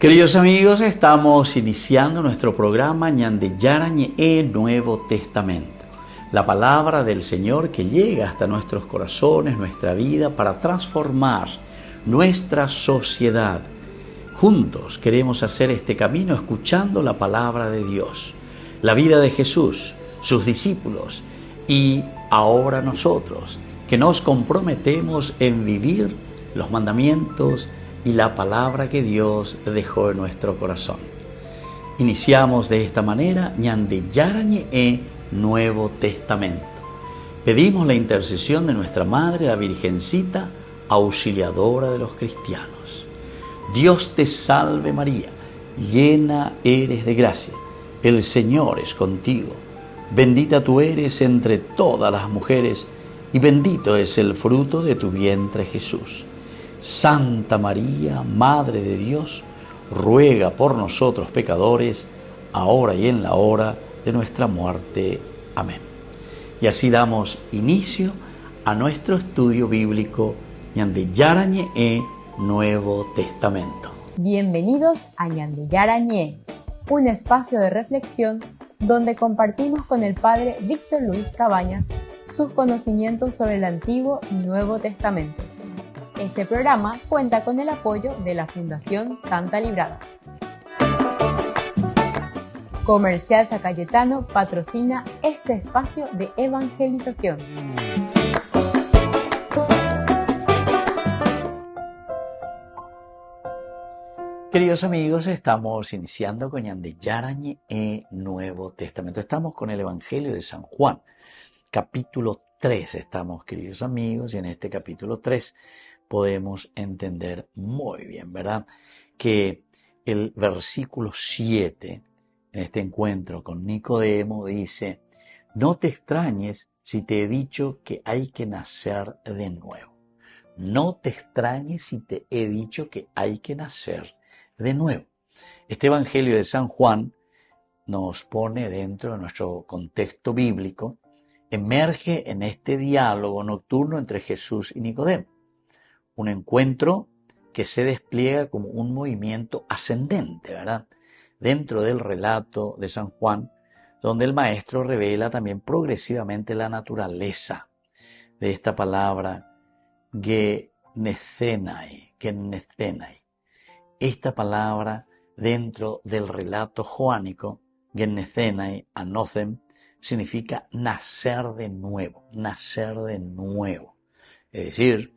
Queridos amigos, estamos iniciando nuestro programa Ñande Yarañe Nuevo Testamento. La palabra del Señor que llega hasta nuestros corazones, nuestra vida, para transformar nuestra sociedad. Juntos queremos hacer este camino escuchando la palabra de Dios, la vida de Jesús, sus discípulos y ahora nosotros, que nos comprometemos en vivir los mandamientos y la palabra que Dios dejó en nuestro corazón. Iniciamos de esta manera Ñande Yarañe Nuevo Testamento. Pedimos la intercesión de nuestra Madre, la Virgencita, auxiliadora de los cristianos. Dios te salve María, llena eres de gracia, el Señor es contigo. Bendita tú eres entre todas las mujeres y bendito es el fruto de tu vientre Jesús. Santa María, Madre de Dios, ruega por nosotros pecadores, ahora y en la hora de nuestra muerte. Amén. Y así damos inicio a nuestro estudio bíblico Ñande Yarañe Nuevo Testamento. Bienvenidos a Ñande Yarañe, un espacio de reflexión donde compartimos con el Padre Víctor Luis Cabañas sus conocimientos sobre el Antiguo y Nuevo Testamento. Este programa cuenta con el apoyo de la Fundación Santa Librada. Comercial San Cayetano patrocina este espacio de evangelización. Queridos amigos, estamos iniciando con Ñande Yarañe Nuevo Testamento. Estamos con el Evangelio de San Juan, capítulo 3. Estamos, queridos amigos, y en este capítulo 3 podemos entender muy bien, ¿verdad? Que el versículo 7, en este encuentro con Nicodemo, dice: no te extrañes si te he dicho que hay que nacer de nuevo. No te extrañes si te he dicho que hay que nacer de nuevo. Este Evangelio de San Juan nos pone dentro de nuestro contexto bíblico, emerge en este diálogo nocturno entre Jesús y Nicodemo. Un encuentro que se despliega como un movimiento ascendente, ¿verdad? Dentro del relato de San Juan, donde el maestro revela también progresivamente la naturaleza de esta palabra genethenai. Esta palabra dentro del relato joánico, genethenai, anothem, significa nacer de nuevo, nacer de nuevo. Es decir,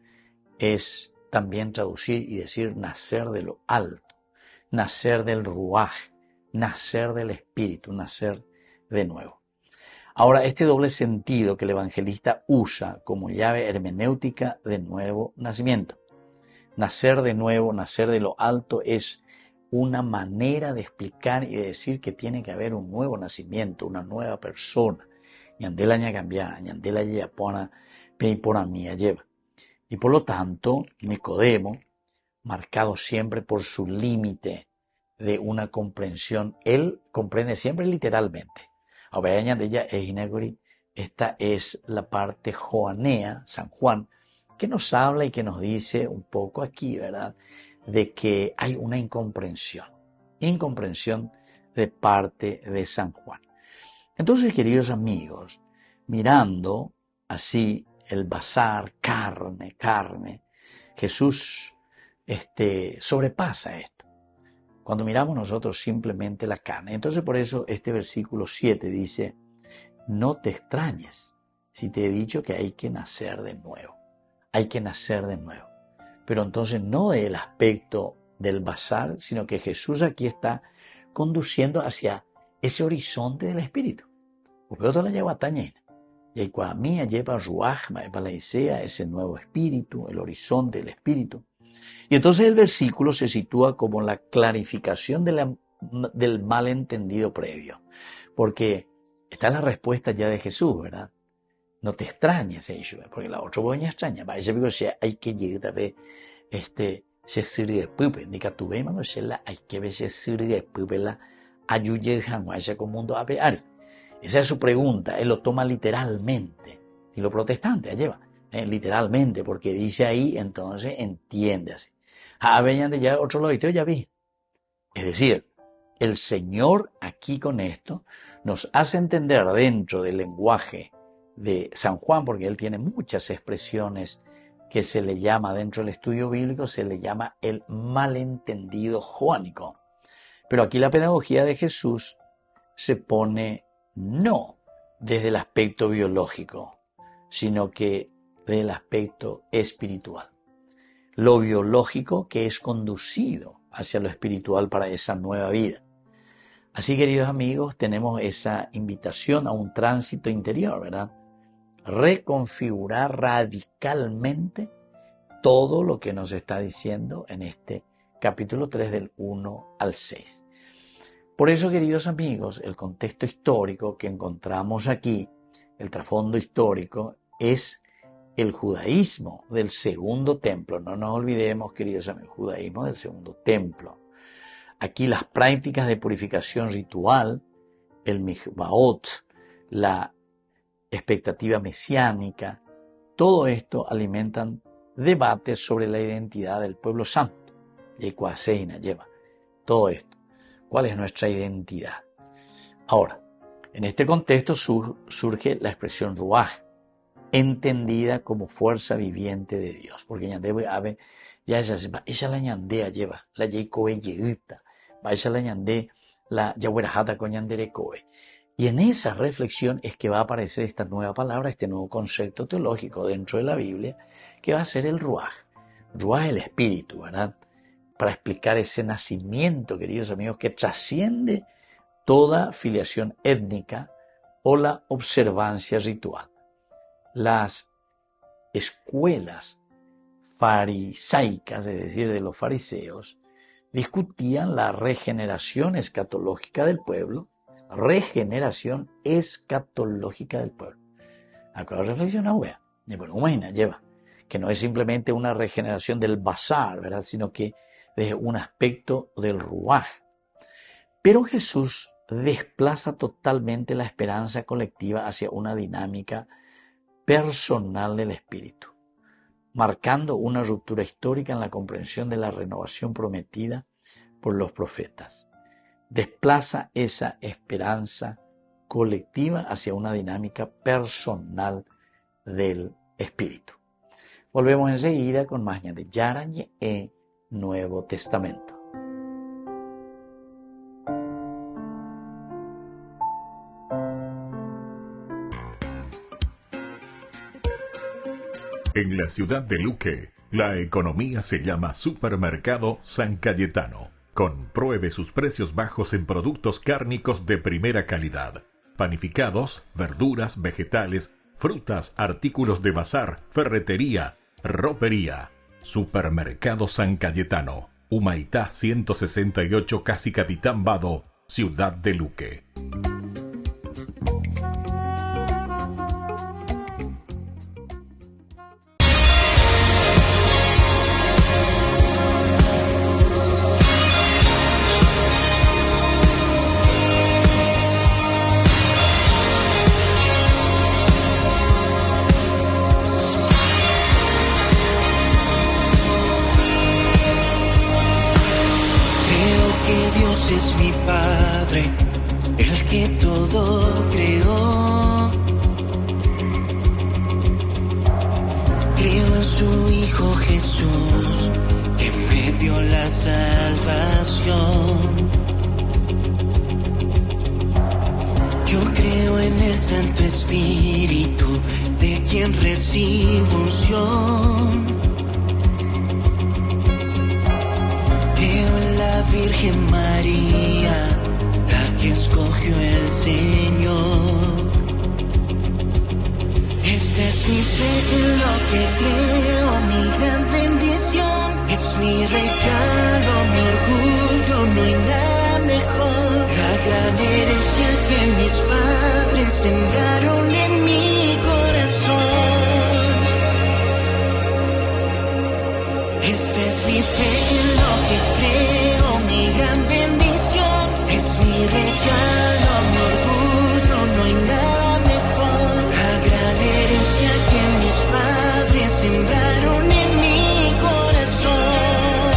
es también traducir y decir nacer de lo alto, nacer del ruaj, nacer del espíritu, nacer de nuevo. Ahora, este doble sentido que el evangelista usa como llave hermenéutica de nuevo nacimiento. Nacer de nuevo, nacer de lo alto es una manera de explicar y de decir que tiene que haber un nuevo nacimiento, una nueva persona. Ñandela ña cambiar, ñandela ya pona por mía lleva. Y por lo tanto, Nicodemo, marcado siempre por su límite de una comprensión, él comprende siempre literalmente. Esta es la parte joanea, San Juan, que nos habla y que nos dice un poco aquí, ¿verdad?, de que hay una incomprensión de parte de San Juan. Entonces, queridos amigos, mirando así el bazar, carne, Jesús sobrepasa esto. Cuando miramos nosotros simplemente la carne. Entonces por eso este versículo 7 dice: no te extrañes si te he dicho que hay que nacer de nuevo. Hay que nacer de nuevo. Pero entonces no del aspecto del bazar, sino que Jesús aquí está conduciendo hacia ese horizonte del Espíritu. Porque otro la lleva a tañena. Y cuando a mí lleva ruaj, para ese nuevo espíritu, el horizonte del espíritu. Y entonces el versículo se sitúa como la clarificación del malentendido previo. Porque está la respuesta ya de Jesús, ¿verdad? No te extrañes, porque la otra boña extraña. Ese digo, hay que llegar a ver, se sirve pupe, indica tu ve, mano, hay que ver se sirve pupe la ayuye jamás como mundo a ver. Esa es su pregunta, él lo toma literalmente. Y los protestantes lleva literalmente, porque dice ahí, entonces entiende así. Venían de ya otro lado, ya vi. Es decir, el Señor aquí con esto nos hace entender dentro del lenguaje de San Juan, porque él tiene muchas expresiones que se le llama dentro del estudio bíblico, se le llama el malentendido joánico. Pero aquí la pedagogía de Jesús se pone no desde el aspecto biológico, sino que desde el aspecto espiritual. Lo biológico que es conducido hacia lo espiritual para esa nueva vida. Así, queridos amigos, tenemos esa invitación a un tránsito interior, ¿verdad? Reconfigurar radicalmente todo lo que nos está diciendo en este capítulo 3 del 1 al 6. Por eso, queridos amigos, el contexto histórico que encontramos aquí, el trasfondo histórico, es el judaísmo del segundo templo. No nos olvidemos, queridos amigos, el judaísmo del segundo templo. Aquí las prácticas de purificación ritual, el mikvaot, la expectativa mesiánica, todo esto alimentan debates sobre la identidad del pueblo santo. Lleva todo esto. ¿Cuál es nuestra identidad? Ahora, en este contexto surge la expresión ruaj, entendida como fuerza viviente de Dios. Porque ella la ñandea lleva, la yeikoe yeguita, ella la ñande, la yahuerajata con ñandere koe. Y en esa reflexión es que va a aparecer esta nueva palabra, este nuevo concepto teológico dentro de la Biblia, que va a ser el ruaj. Ruaj es el espíritu, ¿verdad? Para explicar ese nacimiento, queridos amigos, que trasciende toda filiación étnica o la observancia ritual. Las escuelas farisaicas, es decir, de los fariseos, discutían la regeneración escatológica del pueblo, Acá la reflexión wea, lleva, que no es simplemente una regeneración del basar, ¿verdad? Sino que desde un aspecto del ruaj. Pero Jesús desplaza totalmente la esperanza colectiva hacia una dinámica personal del espíritu, marcando una ruptura histórica en la comprensión de la renovación prometida por los profetas. Desplaza esa esperanza colectiva hacia una dinámica personal del espíritu. Volvemos enseguida con más de Yarañe e Nuevo Testamento. En la ciudad de Luque, la economía se llama Supermercado San Cayetano. Compruebe sus precios bajos en productos cárnicos de primera calidad. Panificados, verduras, vegetales, frutas, artículos de bazar, ferretería, ropería. Supermercado San Cayetano. Humaitá 168, Casi Capitán Vado, ciudad de Luque. Es mi Padre, el que todo creó. Creo en su Hijo Jesús, que me dio la salvación. Yo creo en el Santo Espíritu, de quien recibo unción. Virgen María, la que escogió el Señor. Esta es mi fe en lo que creo, mi gran bendición. Es mi regalo, mi orgullo, no hay nada mejor. La gran herencia que mis padres sembraron en mi corazón. Esta es mi fe en lo que creo, mi gran bendición. Es mi regalo, mi orgullo, no hay nada mejor. La gran herencia que mis padres sembraron en mi corazón.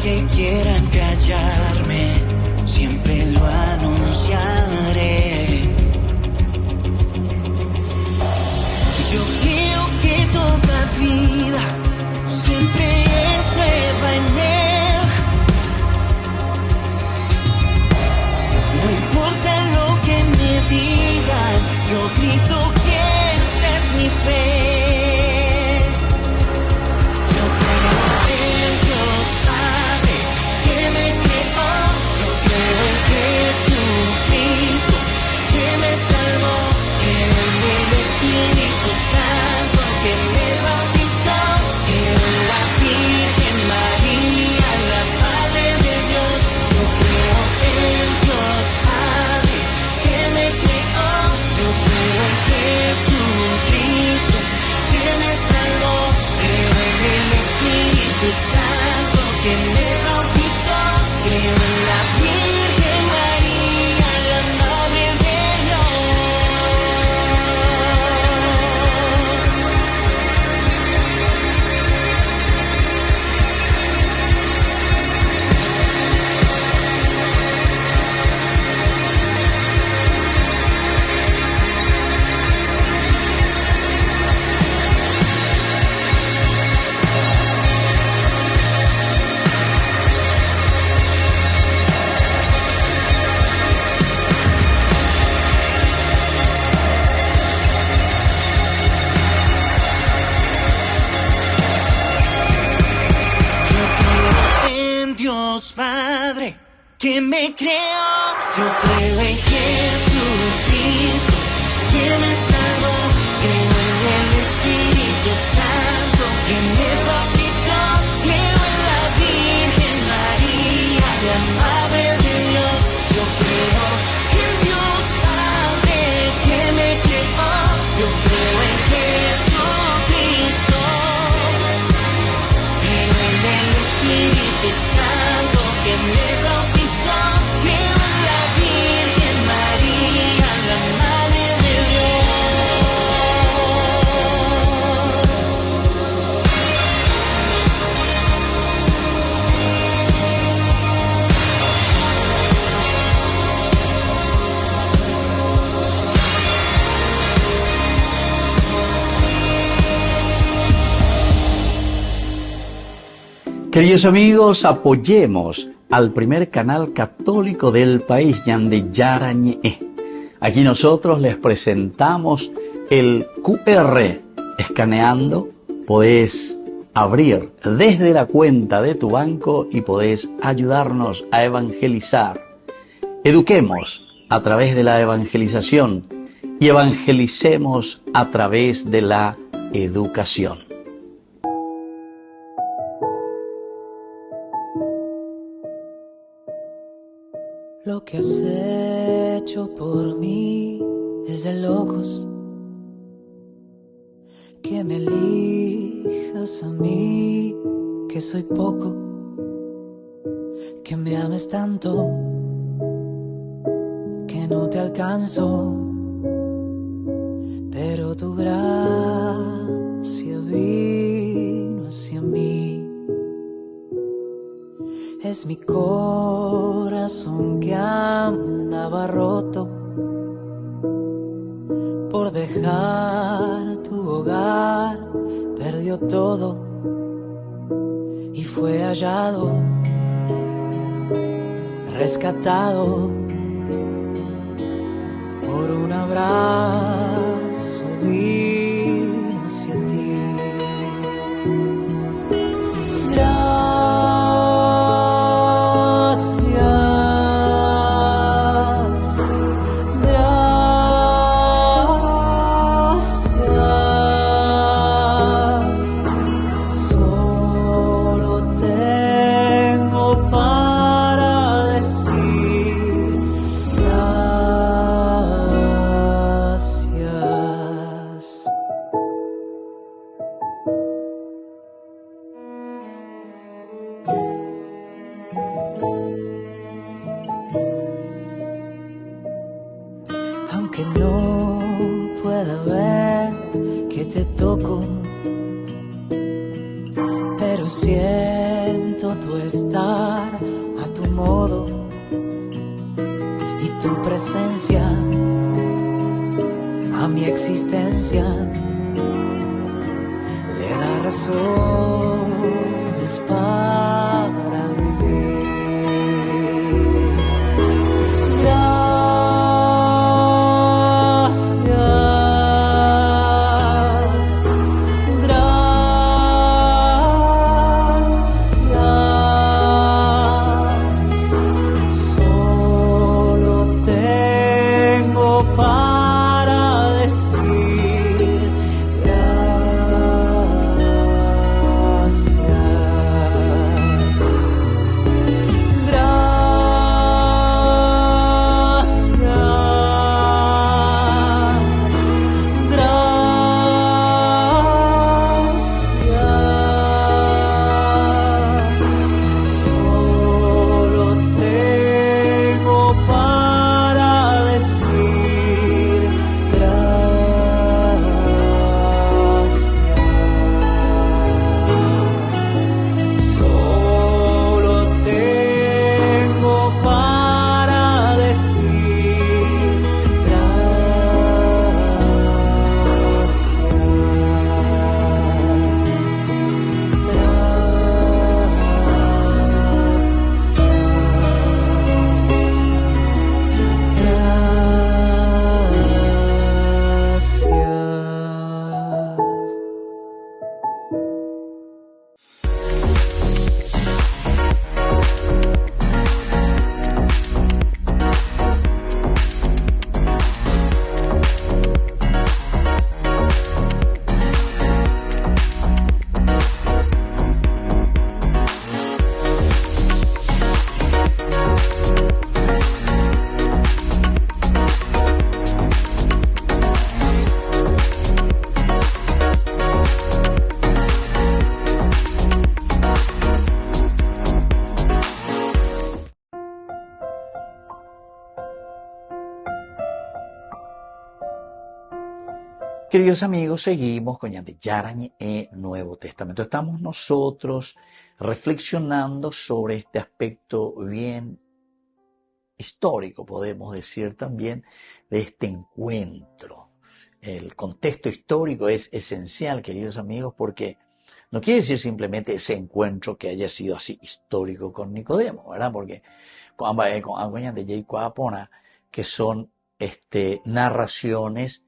que quieran callarme, siempre lo anunciaré. Yo creo que toda vida siempre es nueva en él. No importa lo que me digan, yo grito que esta es mi fe. Yo creo en Dios Padre que me creó, yo creo en Jesucristo que me salvó, creo en el Espíritu Santo que me bautizó, creo en la Virgen María, la Madre de Dios. Yo creo en Dios Padre que me creó, yo creo en Jesucristo que me salvó, creo en el Espíritu Santo que me bautizó, creo en la Virgen María, la Madre de Dios. Yo creo en Dios Padre que me creó, yo creo en Jesucristo que me salvó, creo en el Espíritu Santo que me bautizó, creo en la Virgen María, la Madre de Dios. Yo creo en Dios Padre que me creó, yo creo en Jesucristo, creo en el Espíritu Santo que me bautizó, creo en la Virgen María, la Madre de Dios. Queridos amigos, apoyemos al primer canal católico del país, Ñande Yarañe. Aquí nosotros les presentamos el QR. Escaneando podés abrir desde la cuenta de tu banco y podés ayudarnos a evangelizar. Eduquemos a través de la evangelización y evangelicemos a través de la educación. Lo que has hecho por mí es de locos, que me elijas a mí, que soy poco, que me ames tanto, que no te alcanzo, pero tu gracia vino hacia mí. Es mi corazón que andaba roto por dejar tu hogar, perdió todo y fue hallado, rescatado por un abrazo, vino hacia ti. Aunque no pueda ver que te toco, pero siento Necesito tu estar a tu modo y tu presencia a mi existencia le da razones para vivir. Queridos amigos, seguimos con Ñande Yarañe e Nuevo Testamento. Estamos nosotros reflexionando sobre este aspecto bien histórico, podemos decir también, de este encuentro. El contexto histórico es esencial, queridos amigos, porque no quiere decir simplemente ese encuentro que haya sido así histórico con Nicodemo, ¿verdad? Porque con Ñande Yarañe que son narraciones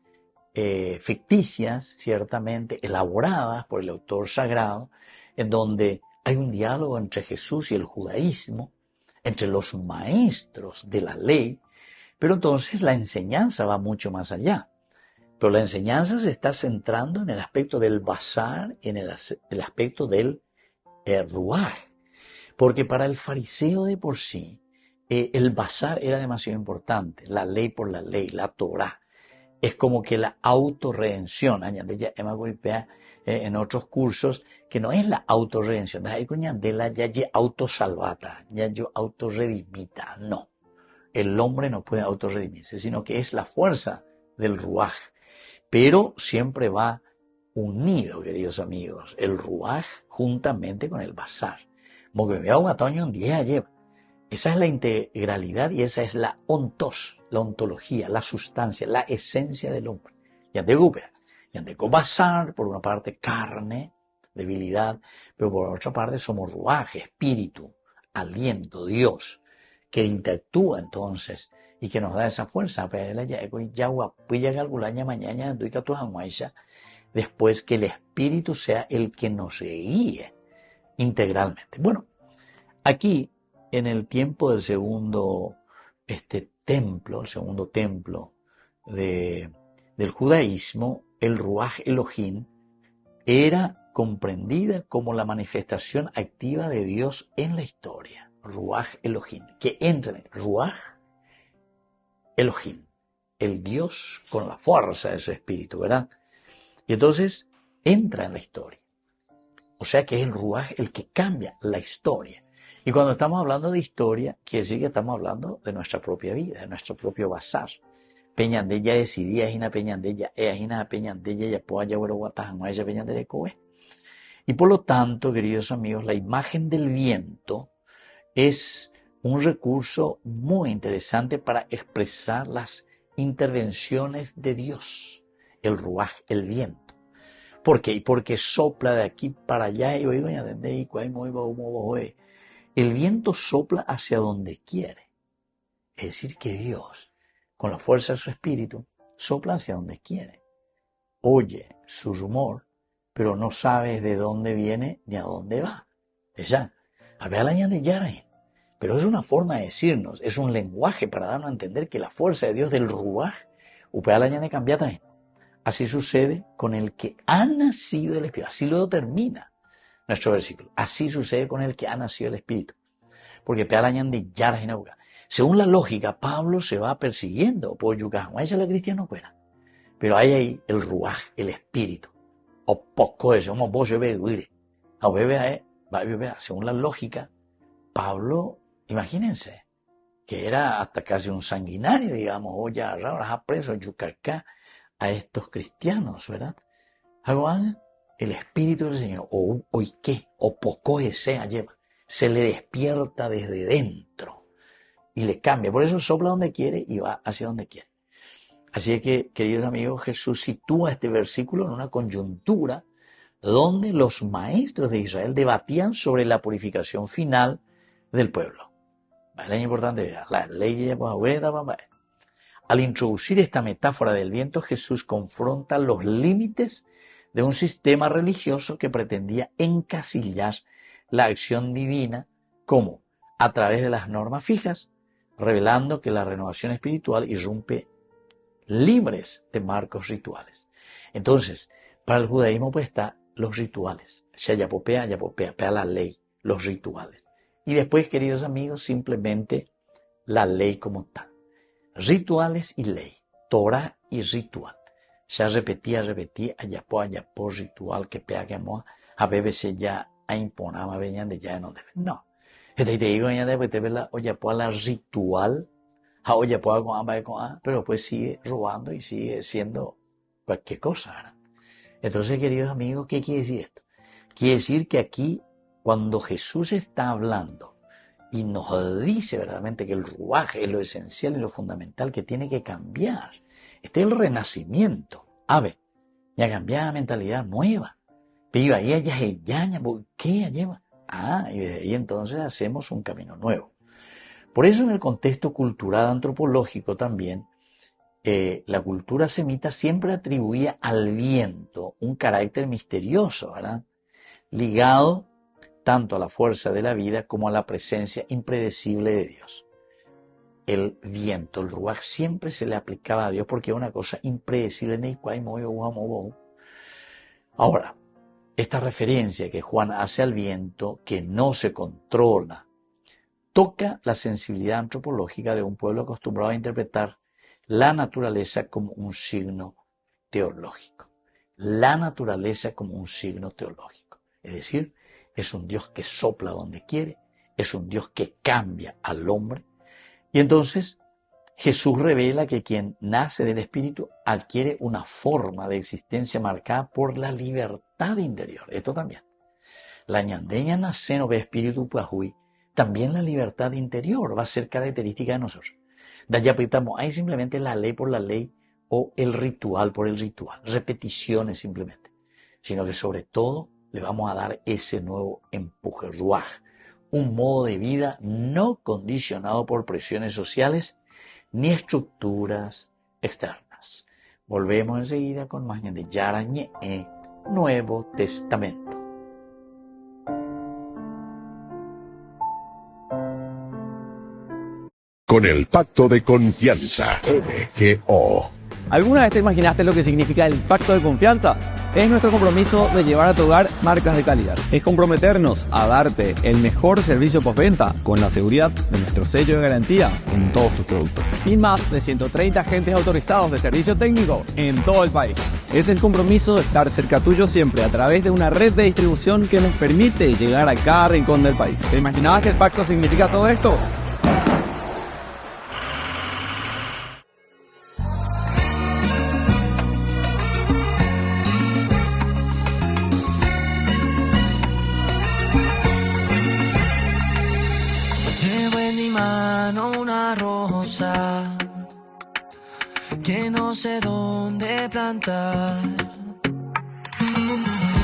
ficticias, ciertamente, elaboradas por el autor sagrado, en donde hay un diálogo entre Jesús y el judaísmo, entre los maestros de la ley, pero entonces la enseñanza va mucho más allá. Pero la enseñanza se está centrando en el aspecto del basar y en el aspecto del ruaj, porque para el fariseo de por sí, el basar era demasiado importante, la ley por la ley, la Torá. Es como que la autorredención, en otros cursos, que no es la autorredención, de la autosalvata, autorredimita, no. El hombre no puede autorredimirse, sino que es la fuerza del ruaj. Pero siempre va unido, queridos amigos, el ruaj juntamente con el basar. Esa es la integralidad y esa es la ontos, la ontología, la sustancia, la esencia del hombre. Yande basar, por una parte carne, debilidad, pero por otra parte somos ruaj, espíritu, aliento, Dios, que interactúa entonces y que nos da esa fuerza. Después que el espíritu sea el que nos guíe integralmente. Bueno, aquí en el tiempo del segundo templo, el segundo templo del judaísmo, el Ruaj Elohim era comprendida como la manifestación activa de Dios en la historia. Ruaj Elohim, que entra en Ruaj Elohim, el Dios con la fuerza de su espíritu, ¿verdad? Y entonces entra en la historia. O sea que es el Ruaj el que cambia la historia. Y cuando estamos hablando de historia, quiere decir que estamos hablando de nuestra propia vida, de nuestro propio bazar. Peñandella decidía, hina peñandella, hina peñandella, ya pueda ya ver guatajan, ella peñandella coe. Y por lo tanto, queridos amigos, la imagen del viento es un recurso muy interesante para expresar las intervenciones de Dios, el ruaj, el viento. ¿Por qué? Porque sopla de aquí para allá y el viento sopla hacia donde quiere. Es decir, que Dios, con la fuerza de su espíritu, sopla hacia donde quiere. Oye su rumor, pero no sabes de dónde viene ni a dónde va. Ella, a ver la de Yarain. Pero es una forma de decirnos, es un lenguaje para darnos a entender que la fuerza de Dios del ruaj, upea la de cambiar también. Así sucede con el que ha nacido el Espíritu. Así lo termina nuestro versículo. Así sucede con el que ha nacido el Espíritu. Porque upea la de Yarain. Según la lógica, Pablo se va persiguiendo por Yucatán. Ella la cristiano fuera. Pero hay ahí el ruaj, el espíritu. O poco eso, como vos según la lógica, Pablo, imagínense, que era hasta casi un sanguinario, digamos, o ya ha preso Yucatán a estos cristianos, ¿verdad? El espíritu del Señor, o hoy qué, o poco ese lleva, se le despierta desde dentro y le cambia. Por eso sopla donde quiere y va hacia donde quiere. Así que, queridos amigos, Jesús sitúa este versículo en una coyuntura donde los maestros de Israel debatían sobre la purificación final del pueblo. Es importante, la ley. Al introducir esta metáfora del viento, Jesús confronta los límites de un sistema religioso que pretendía encasillar la acción divina como a través de las normas fijas, revelando que la renovación espiritual irrumpe libres de marcos rituales. Entonces, para el judaísmo pues está los rituales, yapopea, la ley, los rituales. Y después, queridos amigos, simplemente la ley como tal. Rituales y ley, Torah y ritual. Ya repetía, ayapó, ritual, que pea que moa, a BBC ya a imponama, venían de ya no debe. No. Te digo, ya debe te ver la ritual, pero pues sigue robando y sigue siendo cualquier cosa, ¿verdad? Entonces, queridos amigos, ¿qué quiere decir esto? Quiere decir que aquí, cuando Jesús está hablando y nos dice verdaderamente que el ruaj es lo esencial y lo fundamental que tiene que cambiar, este es el renacimiento. Ya cambiar la mentalidad nueva. Pero ahí ya, ¿por qué lleva? Y desde ahí entonces hacemos un camino nuevo. Por eso en el contexto cultural antropológico también, la cultura semita siempre atribuía al viento un carácter misterioso, ¿verdad? Ligado tanto a la fuerza de la vida como a la presencia impredecible de Dios. El viento, el ruaj, siempre se le aplicaba a Dios porque es una cosa impredecible. Ahora, esta referencia que Juan hace al viento, que no se controla, toca la sensibilidad antropológica de un pueblo acostumbrado a interpretar la naturaleza como un signo teológico. La naturaleza como un signo teológico. Es decir, es un Dios que sopla donde quiere, es un Dios que cambia al hombre. Y entonces Jesús revela que quien nace del Espíritu adquiere una forma de existencia marcada por la libertad interior. Esto también. La ñandeña nace no ve espíritu pajuy. También la libertad interior va a ser característica de nosotros. De allá pitamos, hay simplemente la ley por la ley o el ritual por el ritual, repeticiones simplemente, sino que sobre todo le vamos a dar ese nuevo empuje, ruaj, un modo de vida no condicionado por presiones sociales ni estructuras externas. Volvemos enseguida con más de Yarañé, Nuevo Testamento. Con el Pacto de Confianza, MGO. ¿Alguna vez te imaginaste lo que significa el Pacto de Confianza? Es nuestro compromiso de llevar a tu hogar marcas de calidad. Es comprometernos a darte el mejor servicio postventa con la seguridad de nuestro sello de garantía en todos tus productos. Y más de 130 agentes autorizados de servicio técnico en todo el país. Es el compromiso de estar cerca tuyo siempre a través de una red de distribución que nos permite llegar a cada rincón del país. ¿Te imaginabas que el pacto significa todo esto? mano una rosa que no sé dónde plantar.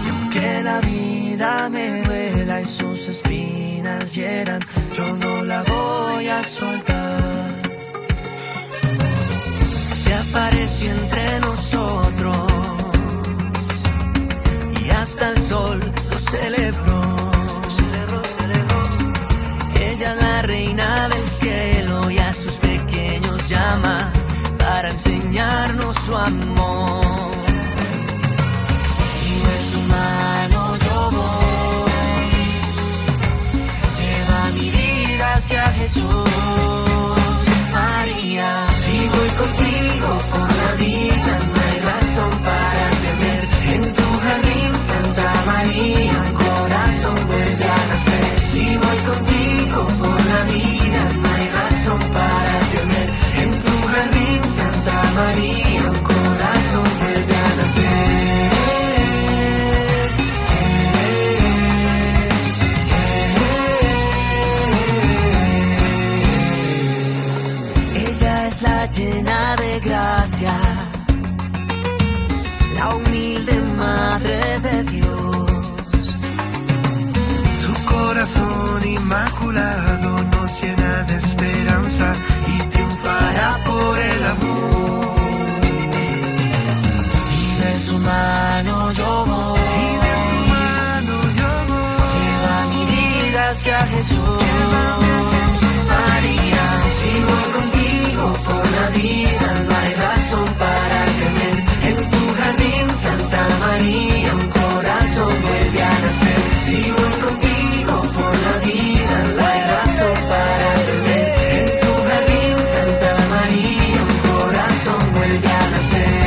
Y aunque la vida me duela y sus espinas hieran, yo no la voy a soltar. Se apareció entre nosotros y hasta el sol lo celebró. Ella es la reina del cielo y a sus pequeños llama para enseñarnos su amor. Y de su mano yo voy, lleva mi vida hacia Jesús. María, si voy contigo por la vida, no hay razón para temer. En tu jardín, Santa María, un corazón vuelve a nacer. Si voy contigo por la vida, no hay razón para temer. En tu jardín, Santa María, un corazón vuelve a nacer. Ella es la llena de gracia, la humilde madre de Dios. Su corazón inmaculado nos llena de esperanza y triunfará por el amor. Y de su mano yo voy, lleva mi vida hacia Jesús. María, si voy contigo por la vida, no hay razón para temer. En tu jardín, Santa María, un corazón vuelve a nacer. Si voy contigo por la vida, no hay razón para temer. En tu jardín, Santa María, un corazón vuelve a nacer.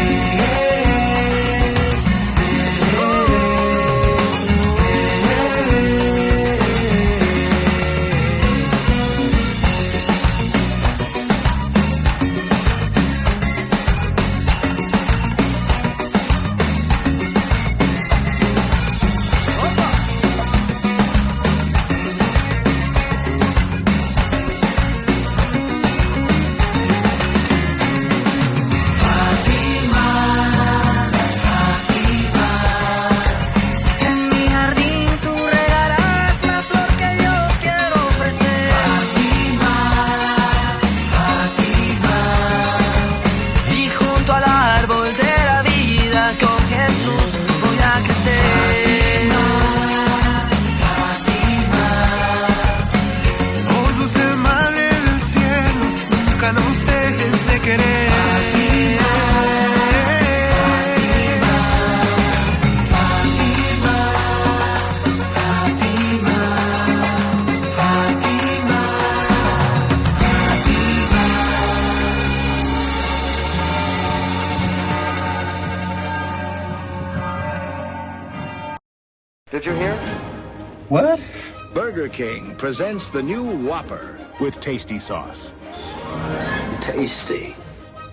Did you hear? What? Burger King presents the new Whopper with tasty sauce. Tasty.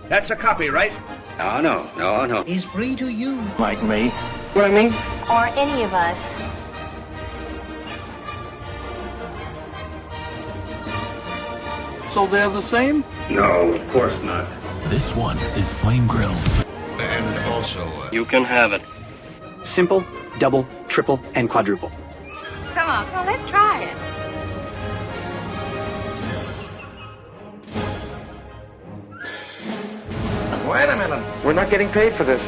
That's a copy, right? No. He's free to use. Like me. What I mean? Or any of us. So they're the same? No, of course not. This one is flame grilled. And also... You can have it. Simple, double, triple, and quadruple. Come on, well, let's try it. Wait a minute. We're not getting paid for this.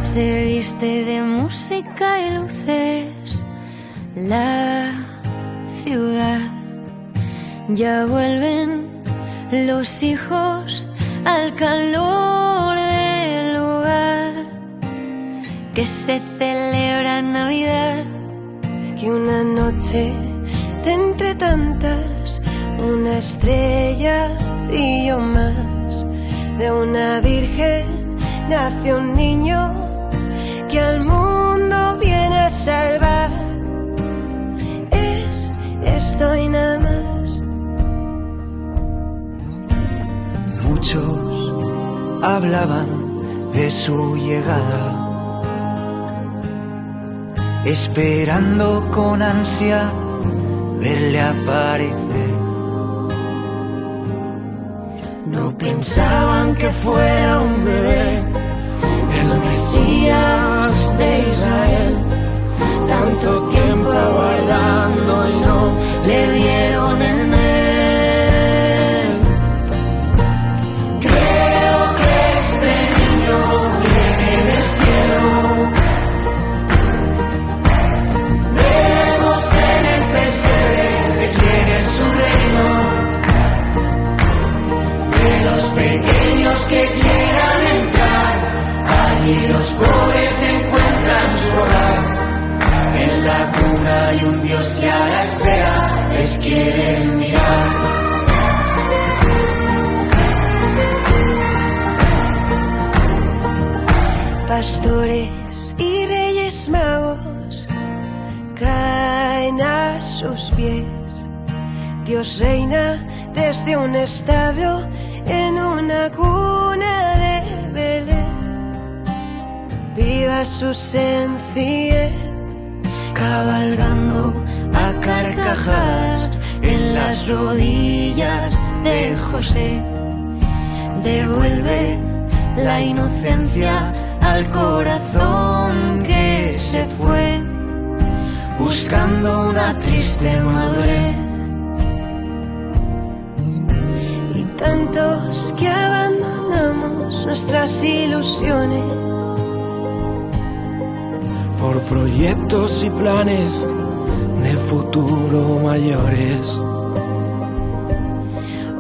Se viste de música y luces la ciudad. Ya vuelven los hijos al calor del hogar, que se celebra Navidad. Que una noche de entre tantas, una estrella brilló más. De una virgen nació un niño que al mundo viene a salvar. Es esto y nada más. hablaban de su llegada, esperando con ansia verle aparecer. No pensaban que fuera un bebé, el Mesías de Israel. Tanto tiempo aguardando y no le vieron en él. Creo que este niño viene del cielo. Vemos en el pesebre de quién es su reino. De los pequeños que quieran entrar, allí los pobres encuentran su hogar. En la cuna hay un Dios que a la espera les quiere mirar. Pastores y reyes magos caen a sus pies. Dios reina desde un establo en una cuna de Belén. Viva su sencillez, cabalgando a carcajadas en las rodillas de José. Devuelve la inocencia al corazón que se fue, buscando una triste madurez. Y tantos que abandonamos nuestras ilusiones por proyectos y planes de futuro mayores.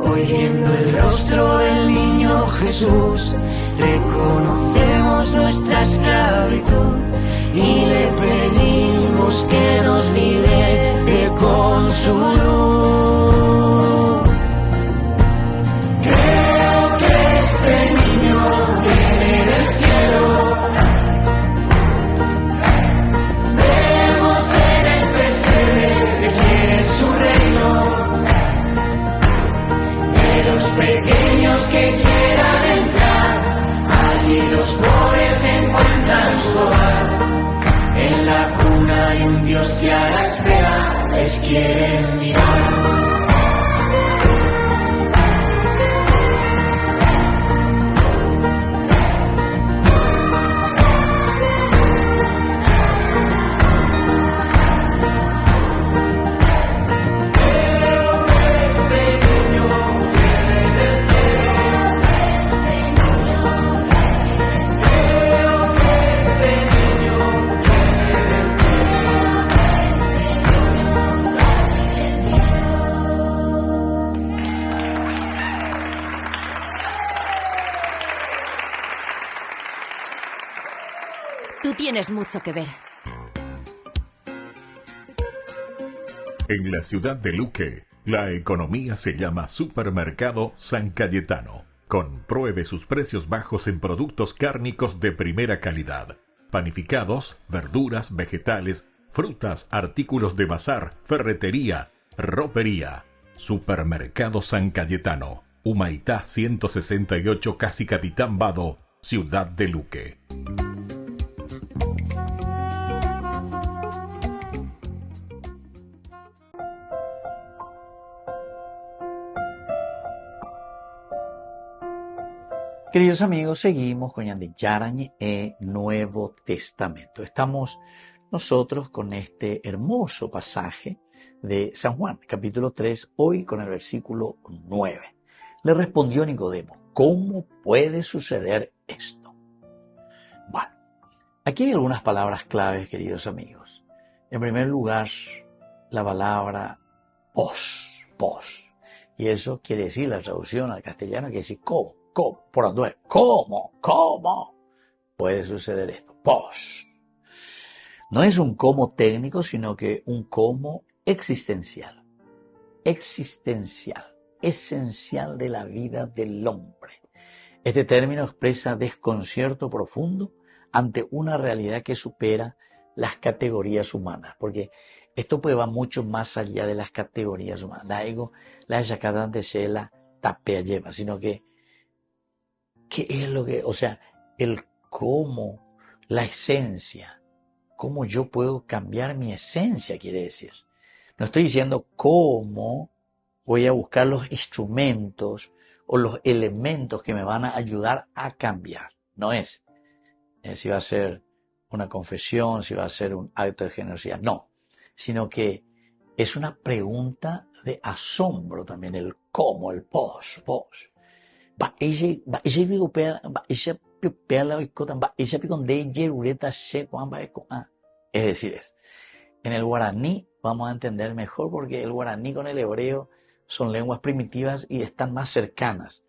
Hoy viendo el rostro del niño Jesús, reconocemos nuestra esclavitud y le pedimos que nos libere con su luz. Creo que este niño viene del cielo. Pequeños que quieran entrar, allí los pobres encuentran su hogar. En la cuna hay un Dios que a la espera les quiere mirar. Tienes mucho que ver. En la ciudad de Luque, la economía se llama Supermercado San Cayetano. Compruebe sus precios bajos en productos cárnicos de primera calidad. Panificados, verduras, vegetales, frutas, artículos de bazar, ferretería, ropería. Supermercado San Cayetano. Humaitá 168, casi Capitán Vado, ciudad de Luque. Queridos amigos, seguimos con Ñande Yarañe e Nuevo Testamento. Estamos nosotros con este hermoso pasaje de San Juan, capítulo 3, hoy con el versículo 9. Le respondió Nicodemo, ¿cómo puede suceder esto? Bueno, aquí hay algunas palabras claves, queridos amigos. En primer lugar, la palabra pos. Y eso quiere decir, la traducción al castellano quiere decir ¿cómo? Por Andrés, ¿cómo puede suceder esto? Pos. No es un cómo técnico, sino que un cómo existencial, esencial de la vida del hombre. Este término expresa desconcierto profundo ante una realidad que supera las categorías humanas, porque esto pues va mucho más allá de las categorías humanas. Daigo la yacadán de Shela tapea lleva, sino que ¿Qué es lo que, o sea, el cómo, la esencia, cómo yo puedo cambiar mi esencia, quiere decir. No estoy diciendo cómo voy a buscar los instrumentos o los elementos que me van a ayudar a cambiar. No es si va a ser una confesión, si va a ser un acto de generosidad. No, sino que es una pregunta de asombro también, el cómo, el pos. Es decir, en el guaraní vamos a entender mejor porque el guaraní con el hebreo son lenguas primitivas y están más cercanas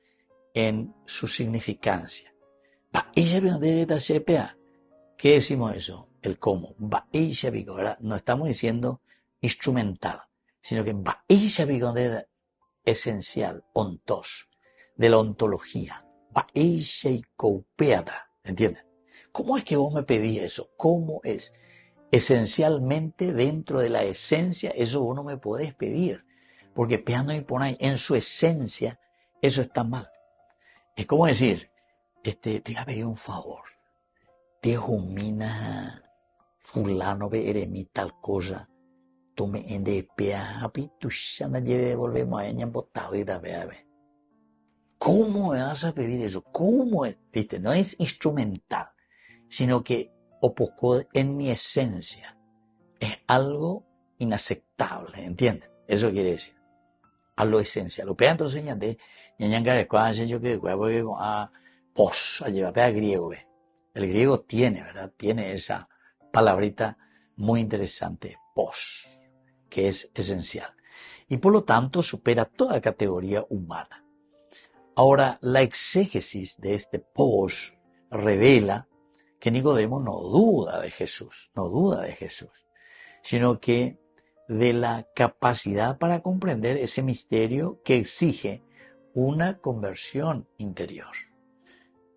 en su significancia. ¿Qué decimos eso? El cómo. ¿Verdad? No estamos diciendo instrumental, sino que es esencial, ontos, de la ontología. ¿Entienden? ¿Cómo es que vos me pedís eso? ¿Cómo es? Esencialmente, dentro de la esencia, eso vos no me podés pedir. Porque peando y ponáis en su esencia, eso está mal. Es como decir, te voy a pedir un favor. Te humina fulano veremi tal cosa. Tú me endepea, hapi, tú ya no devolvemos a ella botado y da. ¿Cómo me vas a pedir eso? ¿Cómo es? ¿Viste? No es instrumental, sino que opocó en mi esencia. Es algo inaceptable, ¿entienden? Eso quiere decir. A lo esencial. Lo pega entonces de yo que pos, lleva pega griego, ¿ve? El griego tiene, ¿verdad? Tiene esa palabrita muy interesante, pos, que es esencial. Y por lo tanto supera toda categoría humana. Ahora, la exégesis de este pos revela que Nicodemo no duda de Jesús, sino que de la capacidad para comprender ese misterio que exige una conversión interior.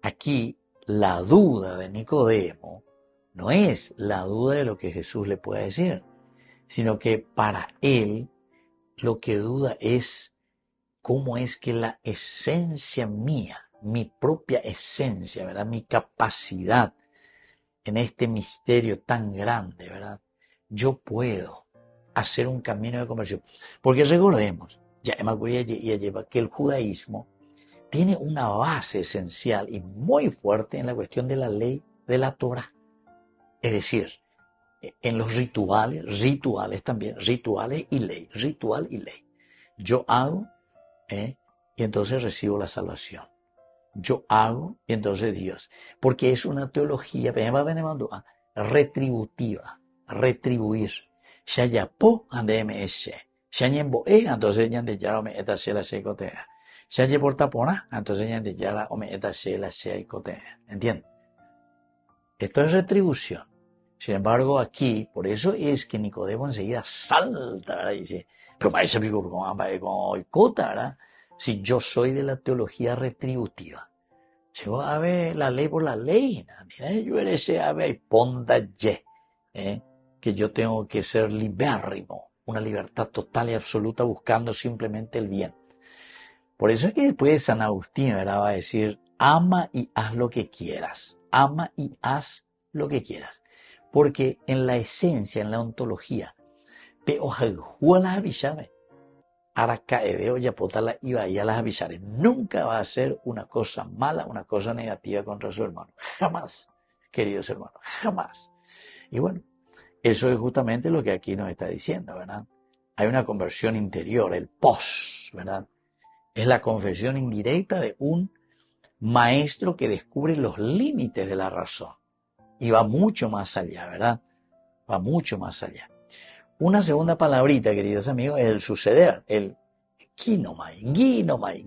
Aquí, la duda de Nicodemo no es la duda de lo que Jesús le pueda decir, sino que para él lo que duda es cómo es que la esencia mía, mi propia esencia, ¿verdad? Mi capacidad en este misterio tan grande, ¿verdad? Yo puedo hacer un camino de conversión. Porque recordemos, ya lleva que el judaísmo tiene una base esencial y muy fuerte en la cuestión de la ley de la Torah. Es decir, en los rituales también, ritual y ley. Yo hago y entonces recibo la salvación. Yo hago y entonces Dios. Porque es una teología retributiva, retribuir. Shayapo andeme ese. Shanyembo entonces yande yara me eta shela sheikotea. Shaye portapona entonces yande yara ome eta shela sheikotea. ¿Entienden? Esto es retribución. Sin embargo, aquí, por eso es que Nicodemo enseguida salta, ¿verdad? Y dice, pero maestro, ¿verdad? Si yo soy de la teología retributiva. Llegó a ver la ley por la ley. Yo eres ese ave y ponda ye. Que yo tengo que ser libérrimo. Una libertad total y absoluta buscando simplemente el bien. Por eso es que después San Agustín, ¿verdad? Va a decir, ama y haz lo que quieras. Ama y haz lo que quieras. Porque en la esencia, en la ontología, nunca va a ser una cosa mala, una cosa negativa contra su hermano. Jamás, queridos hermanos, jamás. Y bueno, eso es justamente lo que aquí nos está diciendo, ¿verdad? Hay una conversión interior, el pos, ¿verdad? Es la confesión indirecta de un maestro que descubre los límites de la razón. Y va mucho más allá, ¿verdad? Va mucho más allá. Una segunda palabrita, queridos amigos, es el suceder, el ginomai. Ginomai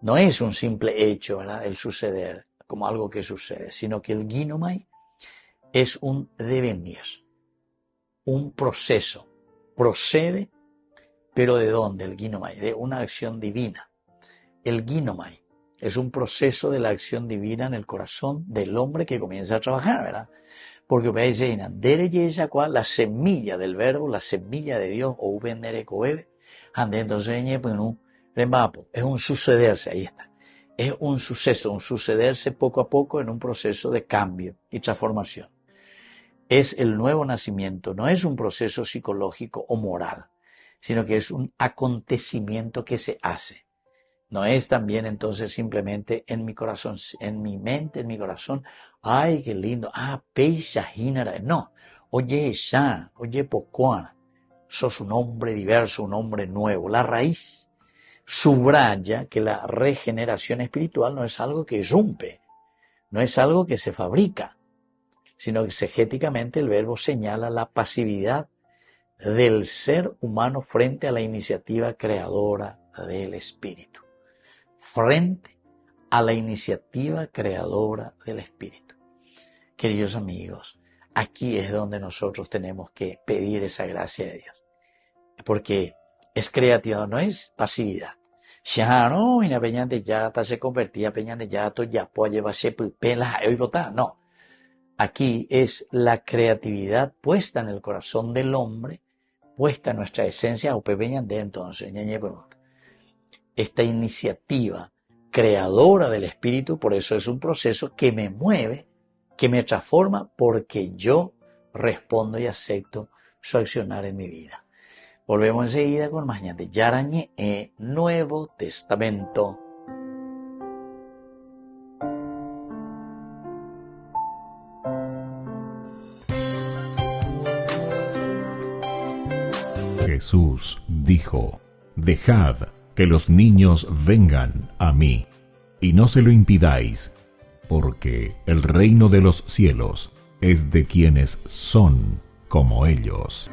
no es un simple hecho, ¿verdad? El suceder, como algo que sucede, sino que el ginomai es un devenir, un proceso. Procede, pero ¿de dónde el ginomai? De una acción divina. El ginomai es un proceso de la acción divina en el corazón del hombre que comienza a trabajar, ¿verdad? Porque la semilla del verbo, la semilla de Dios, es un sucederse, ahí está. Es un suceso, un sucederse poco a poco en un proceso de cambio y transformación. Es el nuevo nacimiento, no es un proceso psicológico o moral, sino que es un acontecimiento que se hace. No es también entonces simplemente en mi corazón, en mi mente, en mi corazón, ay, qué lindo, peisha hinara. No, oye, ya, oye, pocoa, sos un hombre diverso, un hombre nuevo. La raíz subraya que la regeneración espiritual no es algo que irrumpe, no es algo que se fabrica, sino que exegéticamente el verbo señala la pasividad del ser humano frente a la iniciativa creadora del Espíritu. Frente a la iniciativa creadora del Espíritu. Queridos amigos, aquí es donde nosotros tenemos que pedir esa gracia de Dios. Porque es creatividad, no es pasividad. Ya no, y la peña de ya se convertía, peña de ya to ya puede llevarse pela hoy votar. No. Aquí es la creatividad puesta en el corazón del hombre, puesta en nuestra esencia, o peña de entonces, esta iniciativa creadora del Espíritu, por eso es un proceso que me mueve, que me transforma, porque yo respondo y acepto su accionar en mi vida. Volvemos enseguida con más de Yarañé Nuevo Testamento. Jesús dijo: dejad que los niños vengan a mí, y no se lo impidáis, porque el reino de los cielos es de quienes son como ellos.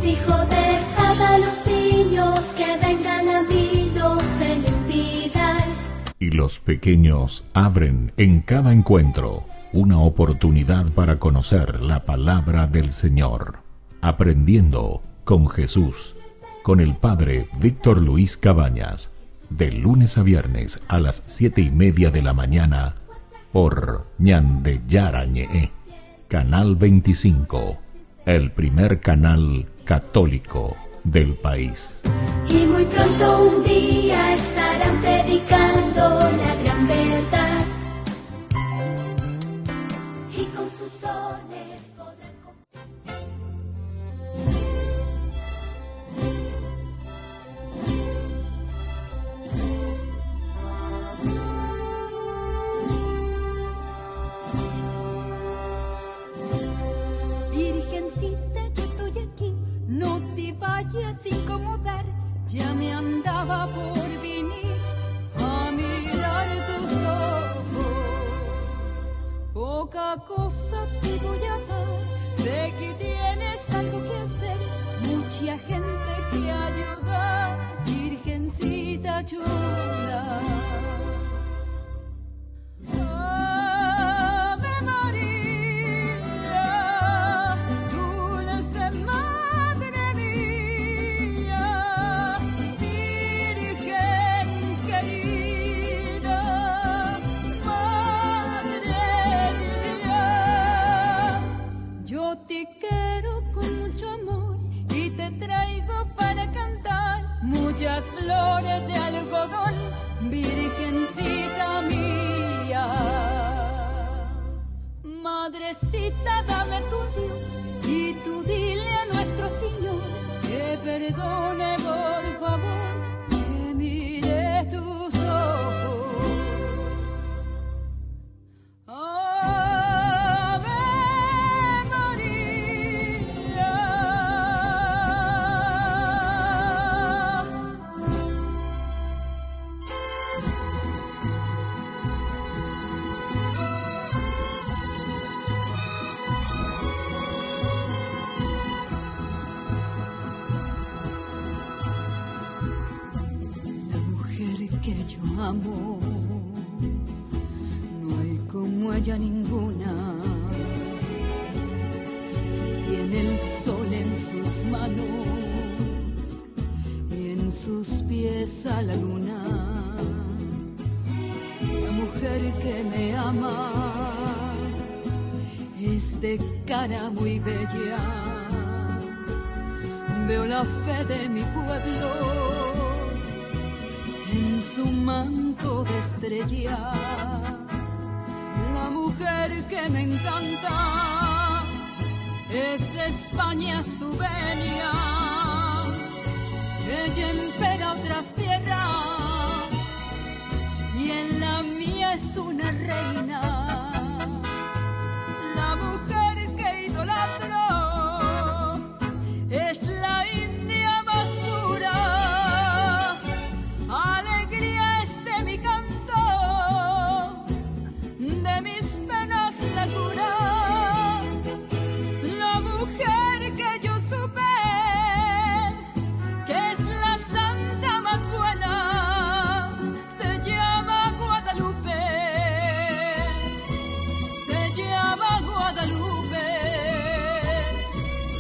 Dijo: dejad a los niños que vengan a mí, no se lo impidáis. Y los pequeños abren en cada encuentro una oportunidad para conocer la palabra del Señor, aprendiendo con Jesús, con el Padre Víctor Luis Cabañas, de lunes a viernes a las 7:30 de la mañana, por Ñande Yarañé, Canal 25, el primer canal católico del país. Y muy pronto un día estarán predicando la gran verdad, y con sus dones podrán Virgencita, yo estoy aquí, no te vayas a incomodar. Ya me andaba por venir a mirar tus ojos. Poca cosa te voy a dar, sé que tienes algo que hacer, mucha gente que ayudar. Virgencita chula. Te quiero con mucho amor y te traigo para cantar muchas flores de algodón, virgencita mía. Madrecita, dame tu Dios y tú dile a nuestro Señor que perdone, por favor, que mire tus ojos. Amo, no hay como ella ninguna, tiene el sol en sus manos y en sus pies a la luna. La mujer que me ama es de cara muy bella, veo la fe de mi pueblo en su manto de estrellas. La mujer que me encanta es de España su venia. Ella impera otras tierras y en la mía es una reina. La mujer que idolatro es la India más pura. Alegría es de mi canto, de mis penas la cura. La mujer que yo supe que es la santa más buena se llama Guadalupe. Se llama Guadalupe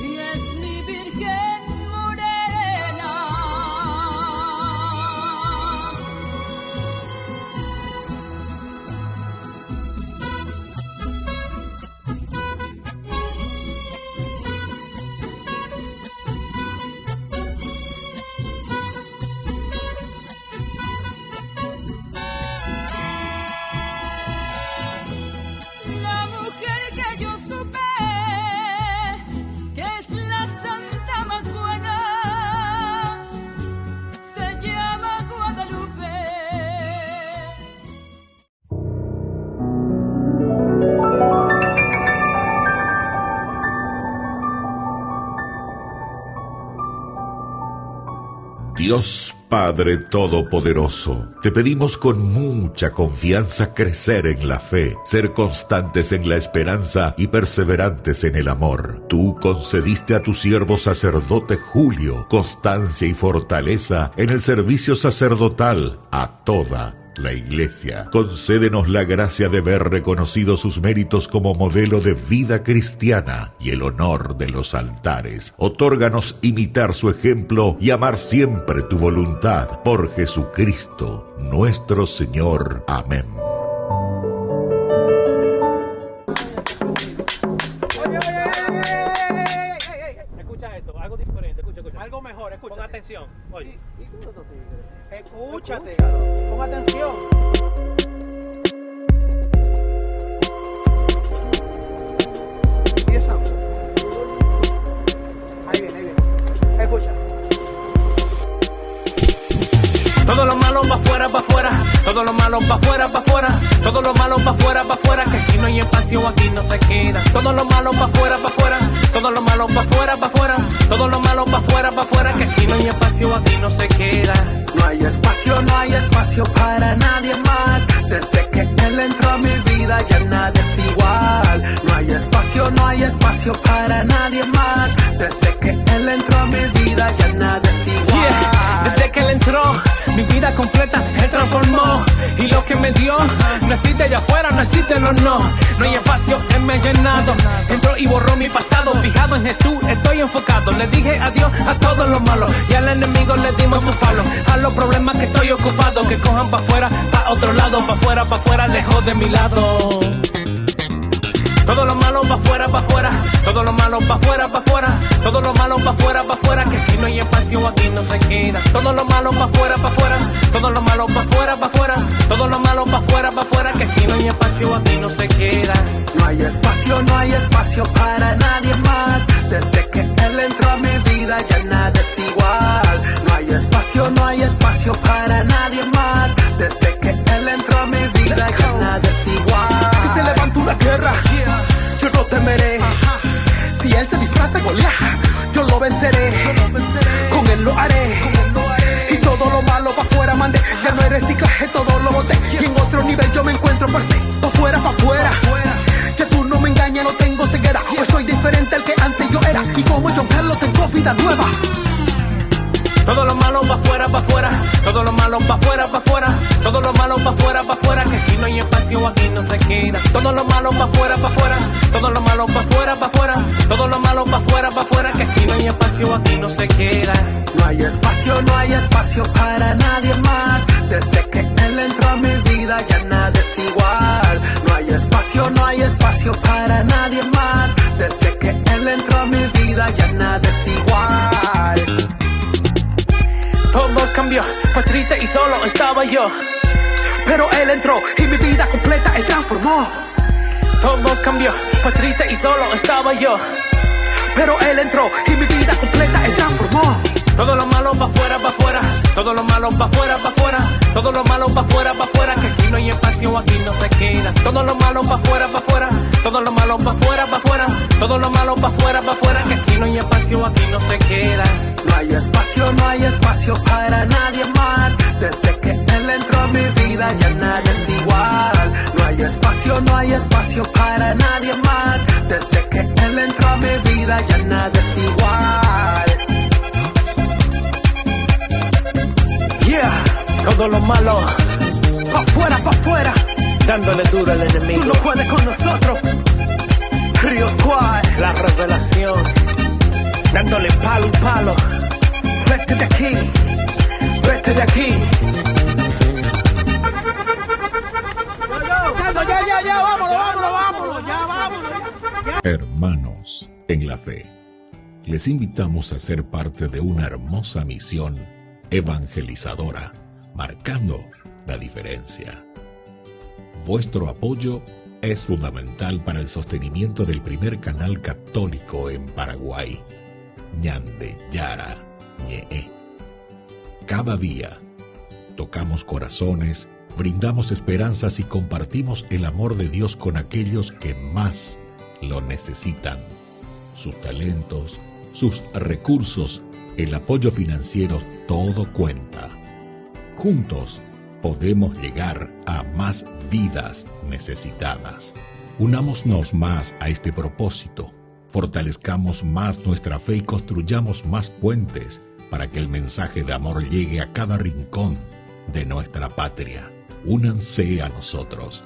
y es mi Virgen morena. La mujer que yo supe que es la santa más buena se llama Guadalupe. Dios Padre Todopoderoso, te pedimos con mucha confianza crecer en la fe, ser constantes en la esperanza y perseverantes en el amor. Tú concediste a tu siervo sacerdote Julio constancia y fortaleza en el servicio sacerdotal a toda la Iglesia. Concédenos la gracia de ver reconocidos sus méritos como modelo de vida cristiana y el honor de los altares. Otórganos imitar su ejemplo y amar siempre tu voluntad. Por Jesucristo, nuestro Señor. Amén. Escucha esto, algo diferente, escucha. Algo mejor, escucha. Pon atención. Oye. Escúchate, pon atención. Empezamos. Ahí viene. Escucha. Todo lo malo pa' afuera, pa' afuera. Todo lo malo pa' afuera, pa' afuera. Todo lo malo pa' afuera, pa' afuera. Que aquí no hay espacio, aquí no se queda. Todo lo malo pa' afuera, pa' afuera. Todo lo malo pa' afuera, pa' afuera. Todo lo malo pa' afuera, pa' afuera. Que aquí no hay espacio, aquí no se queda. No hay espacio para nadie más. Desde que él entró a mi vida ya nada es igual. No hay espacio para nadie más. Desde que él entró a mi vida ya nada es igual. Yeah. Desde que él entró, mi vida completa él transformó. Y lo que me dio, no existe allá afuera, no existe, no. No hay espacio, él me ha llenado. Entró y borró mi pasado. Fijado en Jesús, estoy enfocado. Le dije adiós a todos los malos. Y al enemigo le dimos su palo. A los problemas que estoy ocupado, que cojan pa' afuera, pa' otro lado, pa' afuera, lejos de mi lado. Todo lo malo pa' afuera, pa' afuera. Todo lo malo pa' afuera, pa' afuera. Todo lo malo pa' afuera, pa' afuera. Que aquí no hay espacio, aquí no se queda. Todo lo malo pa' afuera, pa' afuera. Todo lo malo pa' afuera, pa' afuera. Todo lo malo pa' afuera, pa' afuera. Que aquí no hay espacio, aquí no se queda. No hay espacio para nadie más. Desde que él entró a mi vida ya nada es igual. No hay espacio para nadie más. Desde que él entró a mi vida ya nada es igual. Si se levanta una guerra, yo no temeré. Si él se disfraza Goliat, yo lo venceré. Con él lo haré. Y todo lo malo pa' afuera mandé. Ya no hay reciclaje, todo lo boté. Y en otro nivel yo me encuentro per se. Pa' afuera, pa' afuera. Ya tú no me engañas, no tengo ceguera. Pues soy diferente al que antes yo era. Y como John Carlos tengo vida nueva. Todo lo malo pa' afuera, pa' afuera. Todo lo malo pa' afuera, pa' afuera. Todo lo malo pa' afuera, pa' afuera. Que aquí no hay espacio, aquí no se queda. Todo lo malo pa' afuera, pa' afuera. Todo lo malo pa' afuera, pa' afuera. Todo lo malo pa' afuera, pa' afuera. Que aquí no hay espacio, aquí no se queda. No hay espacio para nadie más. Desde que él entró a mi vida ya nada es igual. No hay espacio para nadie más. Desde que él entró a mi vida ya nada es igual. Todo cambió, pues triste y solo estaba yo. Pero él entró y mi vida completa él transformó. Todo cambió, pues triste y solo estaba yo. Pero él entró y mi vida completa él transformó. Todo lo malo pa' afuera, pa' afuera. Todo lo malo pa' afuera, pa' afuera. Todo lo malo pa' afuera, pa' afuera. Que aquí no hay espacio, aquí no se queda. Todo lo malo pa' afuera, pa' afuera. Todo lo malo pa' afuera, pa' afuera. Todo lo malo pa' afuera, pa' afuera. Que aquí no hay espacio, aquí no se queda. No hay espacio para nadie más. Desde que él entró a mi vida ya nada es igual. No hay espacio para nadie más. Desde que él entró a mi vida ya nada es igual. Yeah, todo lo malo pa' afuera, dándole duro al enemigo. Tú no puedes con nosotros. Río Squad, la revelación, dándole palo y palo. Vete de aquí, vete de aquí. Ya, vámonos, ya vámonos. Hermanos en la fe, les invitamos a ser parte de una hermosa misión evangelizadora, marcando la diferencia. Vuestro apoyo es fundamental para el sostenimiento del primer canal católico en Paraguay, Ñande Yara Ñe. Cada día tocamos corazones, brindamos esperanzas y compartimos el amor de Dios con aquellos que más lo necesitan. Sus talentos, sus recursos, el apoyo financiero, todo cuenta. Juntos podemos llegar a más vidas necesitadas. Unámonos más a este propósito, fortalezcamos más nuestra fe y construyamos más puentes para que el mensaje de amor llegue a cada rincón de nuestra patria. Únanse a nosotros,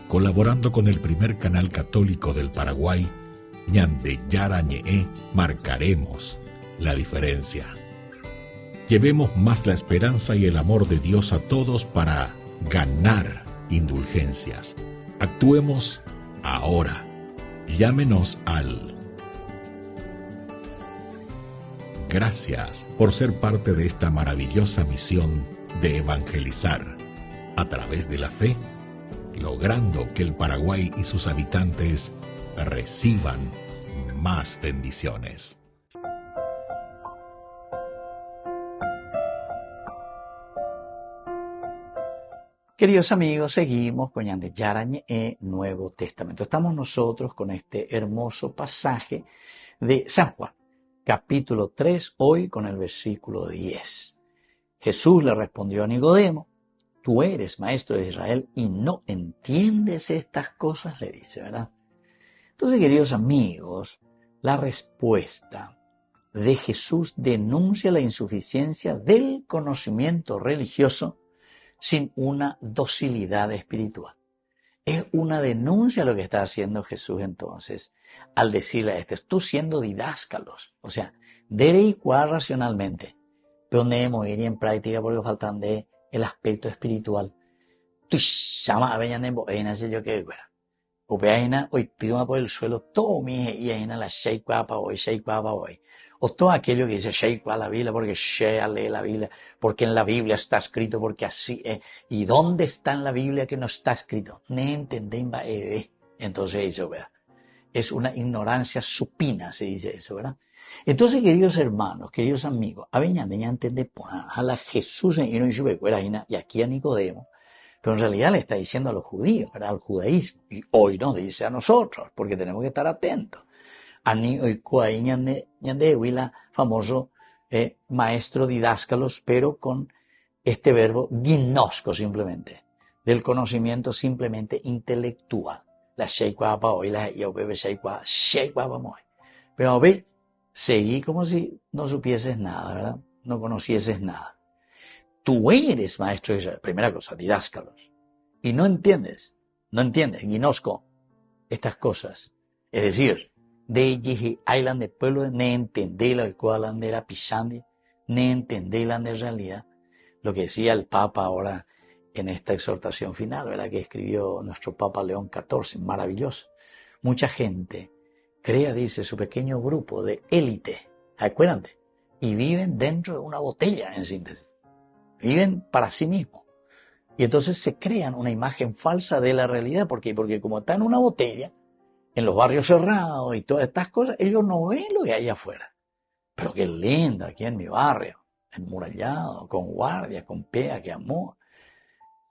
colaborando con el primer canal católico del Paraguay, Ñande Yara Ñe, marcaremos la diferencia. Llevemos más la esperanza y el amor de Dios a todos para ganar indulgencias. Actuemos ahora. Llámenos al... Gracias por ser parte de esta maravillosa misión de evangelizar a través de la fe, logrando que el Paraguay y sus habitantes reciban más bendiciones. Queridos amigos, seguimos con Ñande Yara Ñe, Nuevo Testamento. Estamos nosotros con este hermoso pasaje de San Juan, capítulo 3, hoy con el versículo 10. Jesús le respondió a Nicodemo: tú eres maestro de Israel y no entiendes estas cosas, le dice, ¿verdad? Entonces, queridos amigos, la respuesta de Jesús denuncia la insuficiencia del conocimiento religioso sin una docilidad espiritual. Es una denuncia lo que está haciendo Jesús entonces al decirle a tú siendo didáscalos, o sea, debe igual racionalmente, pero debemos ir en práctica porque faltan de el aspecto espiritual. Tú llama a Beñanembo, yo que fuera. O veina hoy tira por el suelo todo mi y ahí la shake guapa hoy. O todo aquello que dice shake a la Biblia porque shea lee la Biblia, porque en la Biblia está escrito, porque así es. ¿Y dónde está en la Biblia que no está escrito? Ne entendéis, entonces eso, ¿verdad? Es una ignorancia supina, se dice eso, ¿verdad? Entonces, queridos hermanos, queridos amigos, a Beñande ya entender a la Jesús y aquí a Nicodemo, pero en realidad le está diciendo a los judíos, ¿verdad? Al judaísmo, y hoy nos dice a nosotros, porque tenemos que estar atentos. Ani hoy kuai Ñande Huila, famoso maestro didáscalos, pero con este verbo gnosco simplemente, del conocimiento simplemente intelectual. La sheikwa pa hoy, la bebe sheikwa vamos. Pero a ver, seguí como si no supieses nada, ¿verdad? No conocieses nada. Tú eres maestro de Israel, primera cosa, didáscalos. Y no entiendes, gnosco, estas cosas. Es decir, de Yehi Island de pueblo, ne entendé la cual era pisandi, ne entendé la de realidad. Lo que decía el Papa ahora en esta exhortación final, ¿verdad? Que escribió nuestro Papa León XIV, maravilloso. Mucha gente crea, dice, su pequeño grupo de élite, acuérdate, y viven dentro de una botella, en síntesis. viven para sí mismos. Y entonces se crean una imagen falsa de la realidad. ¿Por qué? Porque como está en una botella, en los barrios cerrados y todas estas cosas, ellos no ven lo que hay afuera. Pero qué lindo aquí en mi barrio, enmurallado, con guardias, con pea, qué amor.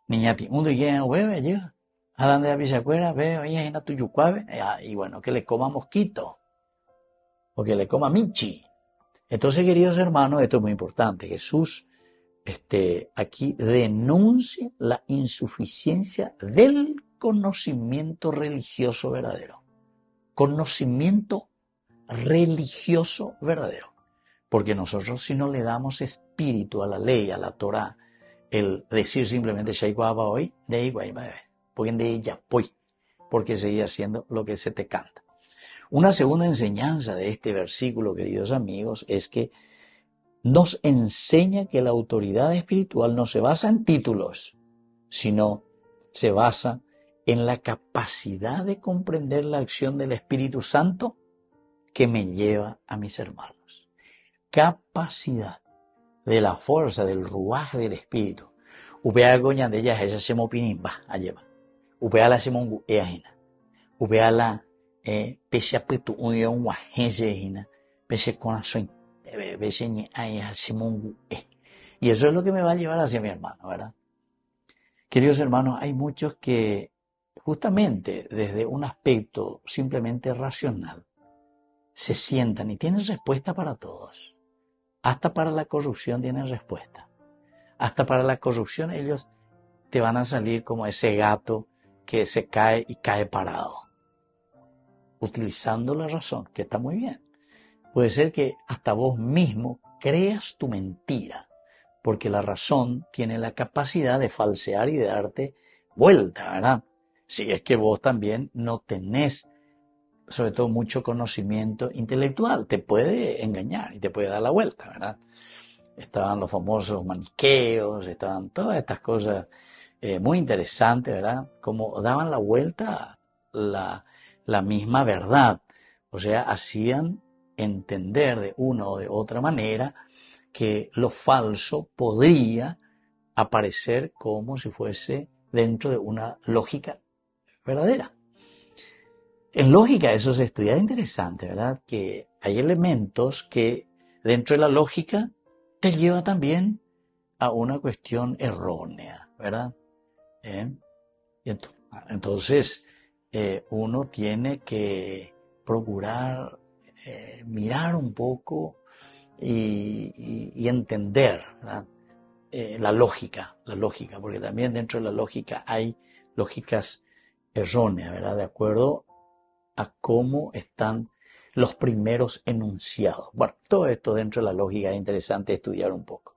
Niñati, uno y quien bebe llega. A donde la pisacuera, ve, oye, en tu yucuave, y bueno, que le coma mosquito, o que le coma michi. Entonces, queridos hermanos, esto es muy importante. Jesús aquí denuncia la insuficiencia del conocimiento religioso verdadero. Conocimiento religioso verdadero. Porque nosotros, si no le damos espíritu a la ley, a la Torah, el decir simplemente hoy, de igual, porque de ella porque sigue haciendo lo que se te canta. Una segunda enseñanza de este versículo, queridos amigos, es que nos enseña que la autoridad espiritual no se basa en títulos, sino se basa en la capacidad de comprender la acción del Espíritu Santo que me lleva a mis hermanos. Capacidad de la fuerza del ruaj del Espíritu. Upea goña de ella esa semo pinimba a lleva. Upea la semongu eajina. Upea la pese a petu un guajense ejina. Pese corazón. Pese ni ay semongu e. Y eso es lo que me va a llevar hacia mi hermano, ¿verdad? Queridos hermanos, hay muchos que justamente desde un aspecto simplemente racional se sientan y tienen respuesta para todos. Hasta para la corrupción tienen respuesta. Hasta para la corrupción ellos te van a salir como ese gato que se cae y cae parado. Utilizando la razón, que está muy bien. Puede ser que hasta vos mismo creas tu mentira, porque la razón tiene la capacidad de falsear y de darte vuelta, ¿verdad? Si es que vos también no tenés, sobre todo, mucho conocimiento intelectual, te puede engañar y te puede dar la vuelta, ¿verdad? Estaban los famosos maniqueos, estaban todas estas cosas muy interesantes, ¿verdad? Como daban la vuelta la misma verdad. O sea, hacían entender de una o de otra manera que lo falso podría aparecer como si fuese dentro de una lógica verdadera. En lógica eso se estudia interesante, ¿verdad? Que hay elementos que dentro de la lógica te lleva también a una cuestión errónea, ¿verdad? Entonces, uno tiene que procurar mirar un poco y entender, ¿verdad? La lógica, porque también dentro de la lógica hay lógicas erróneas, ¿verdad? De acuerdo a cómo están los primeros enunciados. Bueno, todo esto dentro de la lógica es interesante estudiar un poco.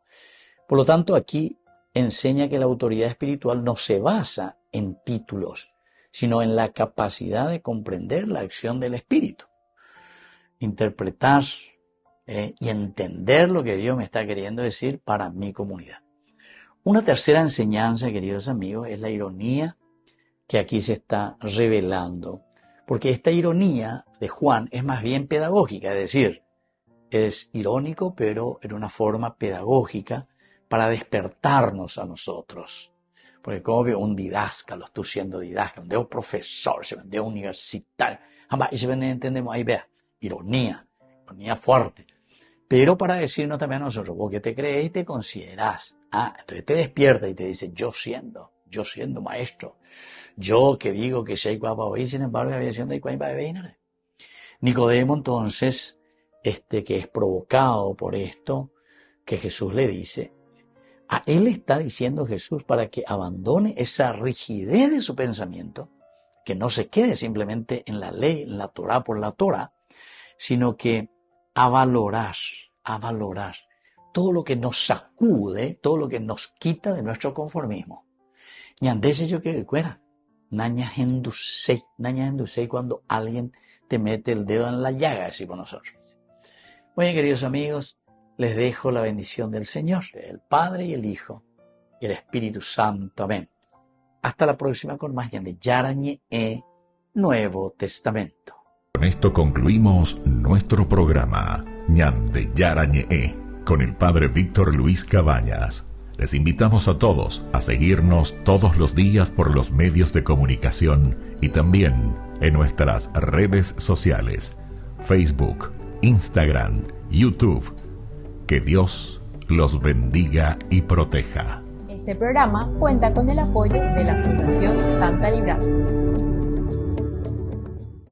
Por lo tanto, aquí enseña que la autoridad espiritual no se basa en títulos, sino en la capacidad de comprender la acción del Espíritu, interpretar y entender lo que Dios me está queriendo decir para mi comunidad. Una tercera enseñanza, queridos amigos, es la ironía que aquí se está revelando, porque esta ironía de Juan es más bien pedagógica, es decir, es irónico, pero en una forma pedagógica para despertarnos a nosotros. Porque como veo un didáscalo, estoy siendo didáscalo, de un profesor, de un universitario, y se entendemos ahí, vea, ironía fuerte. Pero para decirnos también a nosotros, vos que te crees y te considerás, entonces te despierta y te dice, yo siendo maestro, yo que digo que si hay guapa hoy, sin embargo, había siendo hay guapa de Nicodemo, entonces, que es provocado por esto, que Jesús le dice, a él está diciendo Jesús para que abandone esa rigidez de su pensamiento, que no se quede simplemente en la ley, en la Torah por la Torah, sino que a valorar todo lo que nos sacude, todo lo que nos quita de nuestro conformismo. Ñandese yo que fuera, naña hendusei cuando alguien te mete el dedo en la llaga, decimos nosotros. Muy bien, queridos amigos, les dejo la bendición del Señor, el Padre y el Hijo y el Espíritu Santo. Amén. Hasta la próxima con más Ñande Yarañe Nuevo Testamento. Con esto concluimos nuestro programa Ñande Yarañe con el Padre Víctor Luis Cabañas. Les invitamos a todos a seguirnos todos los días por los medios de comunicación y también en nuestras redes sociales, Facebook, Instagram, YouTube. Que Dios los bendiga y proteja. Este programa cuenta con el apoyo de la Fundación Santa Librada.